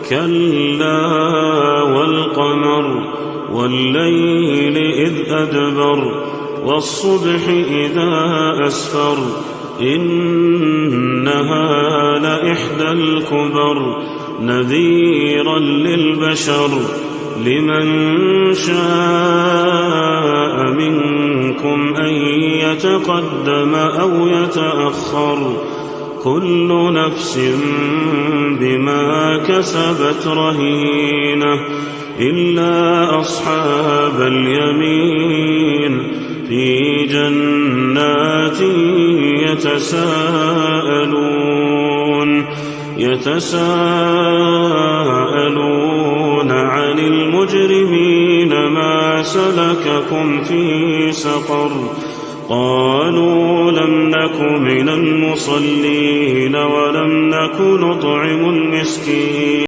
كلا والقمر والليل إذ أدبر والصبح إذا أسفر إنها لإحدى الكبر نذيرا للبشر لمن شاء منكم أن يتقدم أو يتأخر كل نفس بما كسبت رهينة إلا أصحاب اليمين في جنات يتساءلون عن المجرمين ما سلككم في سقر قالوا لم نك من المصلين ولم نك نطعم المسكين